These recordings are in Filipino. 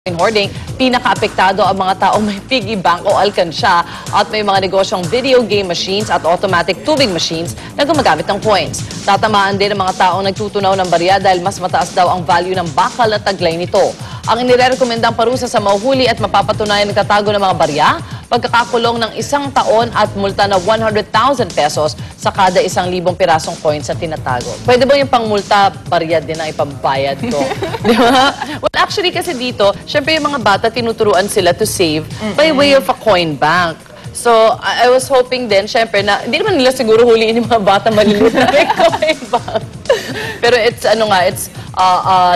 hoarding, pinaka-apektado ang mga taong may piggy bank o alkansya at may mga negosyong video game machines at automatic tubig machines na gumagamit ng coins. Tatamaan din ang mga taong nagtutunaw ng barya dahil mas mataas daw ang value ng bakal at taglay nito. Ang inirekomendang parusa sa mahuhuli at mapapatunayan ng katago ng mga barya, pagkakakulong ng 1 taon at multa na 100,000 pesos sa kada 1,000 pirasong coins na tinatago. Pwede ba yung pangmulta, barya din ang ipambayad ko? Di ba? Well, actually kasi dito, syempre yung mga bata tinuturuan sila to save by way of a coin bank. So, I was hoping din, syempre, na hindi naman nila siguro huliin yung mga bata maliliit na may coin bank. Pero it's, it's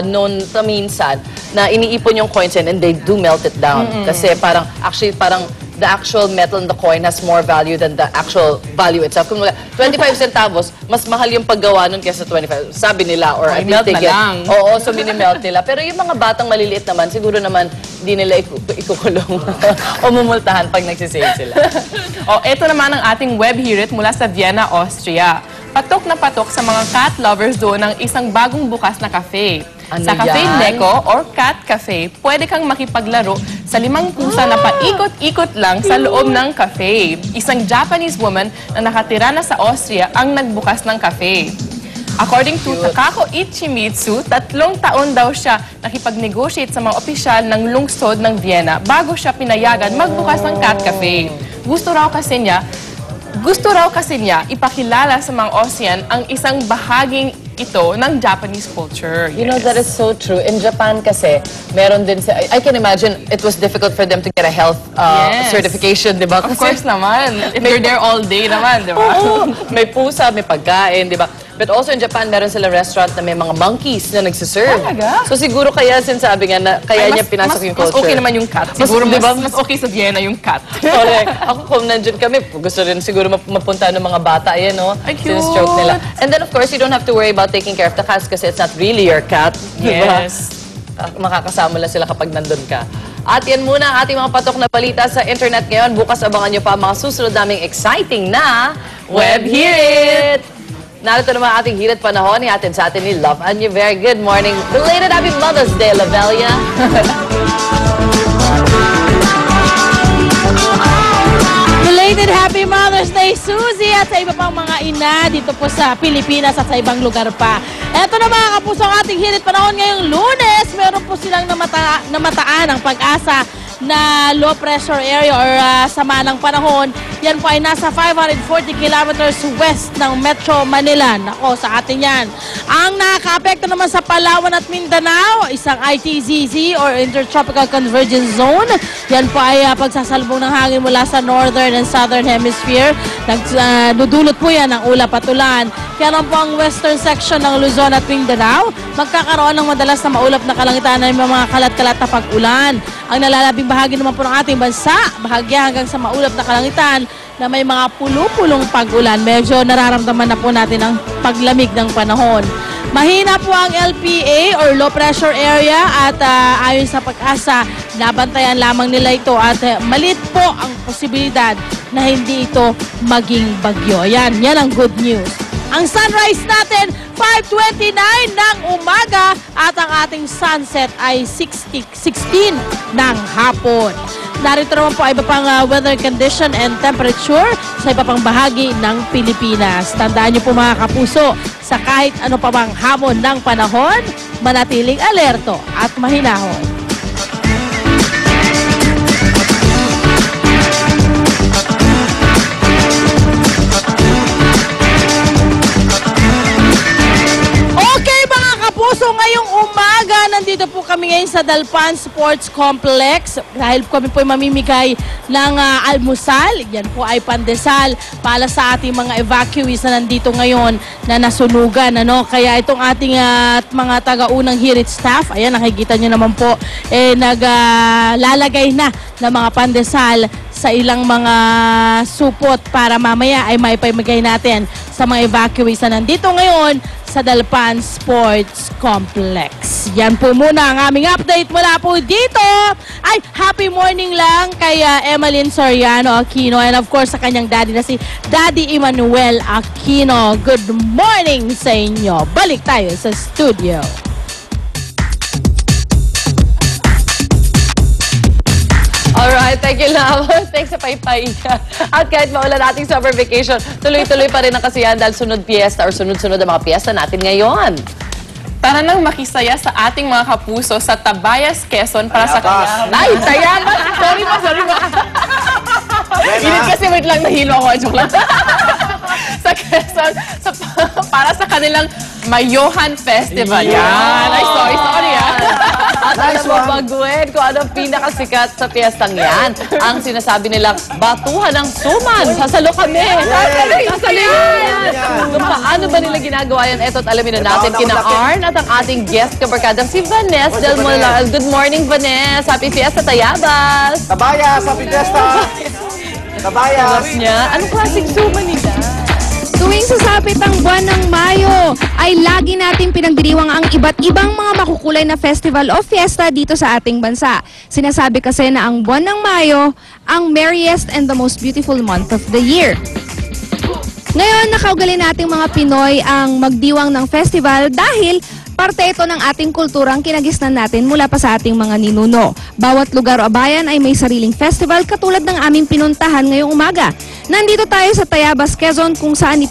known na minsan na iniipon yung coins and they do melt it down. Kasi parang, the actual metal in the coin has more value than the actual value itself. Kung 25 centavos, mas mahal yung paggawa nun kaysa 25. Sabi nila, or at least they get. Oo, so mini-melt nila. Pero yung mga batang maliliit naman, siguro naman, hindi nila ikukulong o mumultahan pag nagsisave sila. Ito naman ang ating web hirit mula sa Vienna, Austria. Patok na patok sa mga cat lovers doon ng isang bagong bukas na cafe. Sa Cafe Neko or Cat Cafe, pwede kang makipaglaro sa 5 pusa na paikot-ikot lang sa loob ng cafe. Isang Japanese woman na nakatira na sa Austria ang nagbukas ng cafe. According to Takako Ichimitsu, 3 taon daw siya nakipag-negotiate sa mga opisyal ng lungsod ng Vienna bago siya pinayagan magbukas ng Cat Cafe. Gusto raw kasi niya ipakilala sa mga Austrian ang isang bahaging ito ng Japanese culture. You know, that is so true. In Japan kasi, meron din I can imagine it was difficult for them to get a health certification, di ba? Of course naman. If you're there all day naman, di ba? May pusa, may pagkain, di ba? But also in Japan, meron sila restaurant na may mga monkeys na nagsiserve. Talaga? So siguro kaya sinasabi nga na kaya niya pinasok yung culture. Mas okay naman yung cat. Siguro mas okay sa Vienna yung cat. Correct. Ako kung nandyan kami, gusto rin siguro mapunta ng mga bata. Ayan, no? Ay, cute. Sinestroke nila. And then of course, you don't have to worry about taking care of the cats kasi it's not really your cat. Yes. Diba? Makakasama lang sila kapag nandun ka. At yan muna ang ating mga patok na balita sa internet ngayon. Bukas abangan nyo pa ang mga susunod naming exciting na Web Hirit! Narito naman ating hirit panahon ni atin sa atin ni Love Anya. Very good morning. Belated Happy Mother's Day, Lavelia. Belated Happy Mother's Day, Suzy, at sa iba pang mga ina dito po sa Pilipinas at sa ibang lugar pa. Eto na mga kapuso ang ating hirit panahon ngayong Lunes. Meron po silang namataan ang pag-asa na low pressure area or sama ng panahon. Yan po ay nasa 540 kilometers west ng Metro Manila. Nako, sa atin yan. Ang nakaka-apekto naman sa Palawan at Mindanao, isang ITZZ or Intertropical Convergence Zone. Yan po ay pagsasalubong ng hangin mula sa Northern and Southern Hemisphere. Dudulot po yan ng ulap at ulan. Kaya naman po ang western section ng Luzon at Mindanao, magkakaroon ng madalas na maulap na kalangitan na may mga kalat-kalat na pag-ulan. Ang nalalabing bahagi naman po ng ating bansa, bahagya hanggang sa maulap na kalangitan na may mga pulo-pulong pag-ulan. Medyo nararamdaman na po natin ang paglamig ng panahon. Mahina po ang LPA or low pressure area at ayon sa pag-asa, nabantayan lamang nila ito at maliit po ang posibilidad na hindi ito maging bagyo. Yan ang good news. Ang sunrise natin, 5:29 ng umaga at ang ating sunset ay 16 ng hapon. Narito naman po ay iba pang weather condition and temperature sa iba pang bahagi ng Pilipinas. Tandaan niyo po mga kapuso, sa kahit ano pa bang hamon ng panahon, manatiling alerto at mahinahon. So ngayong umaga, nandito po kami ngayon sa Dalpan Sports Complex dahil kami po ay mamimigay ng almusal. Yan po ay pandesal para sa ating mga evacuees na nandito ngayon na nasunugan. Kaya itong ating mga taga-unang hirit staff, ayan nakikita nyo naman po, naglalagay na ng mga pandesal sa ilang mga supot para mamaya ay maipamigay natin sa mga evacuees na nandito ngayon sa Dalpan Sports Complex. Yan po muna ang aming update mula po dito. Ay, happy morning lang kay Emeline Soriano Aquino and of course sa kanyang daddy na si Daddy Emmanuel Aquino. Good morning sa inyo. Balik tayo sa studio. Thank you, Lam. Thanks sa paypay. At kahit maulan ating summer vacation, tuloy-tuloy pa rin ang kasiyahan dahil sunod fiesta or sunod-sunod ang mga fiesta natin ngayon. Tara nang makisaya sa ating mga kapuso sa Tabayas, Quezon para sa Ay, Tayabas! Sorry pa. Init kasi, wait lang, nahilo ako. Joke lang. Sa Quezon, para sa kanilang Mayohan Festival. Yan. Ay, sorry. At alam mo, Baguen, kung anong pinakasikat sa piyestang yan, ang sinasabi nilang batuhan ng suman. Sasalo kami. Sasalo yan. Kung paano ba nila ginagawa yan, eto't alamin na natin kina Arn at ang ating guest kabarkadang si Vanessa Del Moral. Good morning, Vanessa. Happy Fiesta, Tayabas. Tabayas, happy fiesta! Tabayas! Anong klaseng suman nila? Tuwing sasapit ang buwan ng Mayo, ay lagi natin pinagdiriwang ang iba't ibang mga makukulay na festival o fiesta dito sa ating bansa. Sinasabi kasi na ang buwan ng Mayo, ang merriest and the most beautiful month of the year. Ngayon, nakaugali nating mga Pinoy ang magdiwang ng festival dahil parte ito ng ating kulturang kinagisnan natin mula pa sa ating mga ninuno. Bawat lugar o bayan ay may sariling festival katulad ng aming pinuntahan ngayong umaga. Nandito tayo sa Tayabas, Quezon kung saan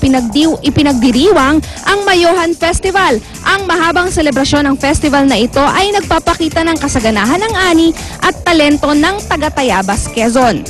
ipinagdiriwang ang Mayohan Festival. Ang mahabang selebrasyon ng festival na ito ay nagpapakita ng kasaganahan ng ani at talento ng taga-Tayabas, Quezon.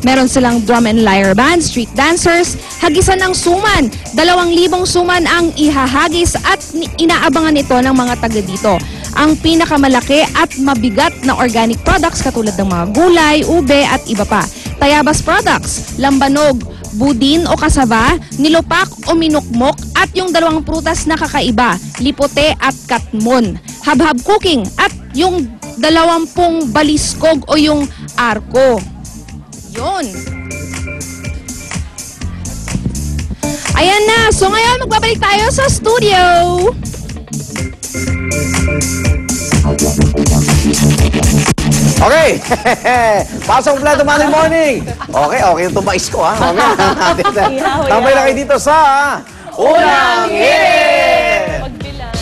Meron silang drum and lyre band, street dancers, hagisan ng suman. 2,000 suman ang ihahagis at inaabangan ito ng mga taga dito. Ang pinakamalaki at mabigat na organic products katulad ng mga gulay, ube at iba pa. Tayabas products, lambanog, budin o kasaba, nilupak o minukmok at yung 2 prutas na kakaiba, lipote at katmon. Habhab cooking at yung 20 baliskog o yung arko. Yun. Ayan na. So ngayon, magbabalik tayo sa studio. Okay! Pasok Plato Monday morning! Okay yung tumais ko, ha? Okay. Tambay lang kayo dito sa Unang Hit! Magbilang.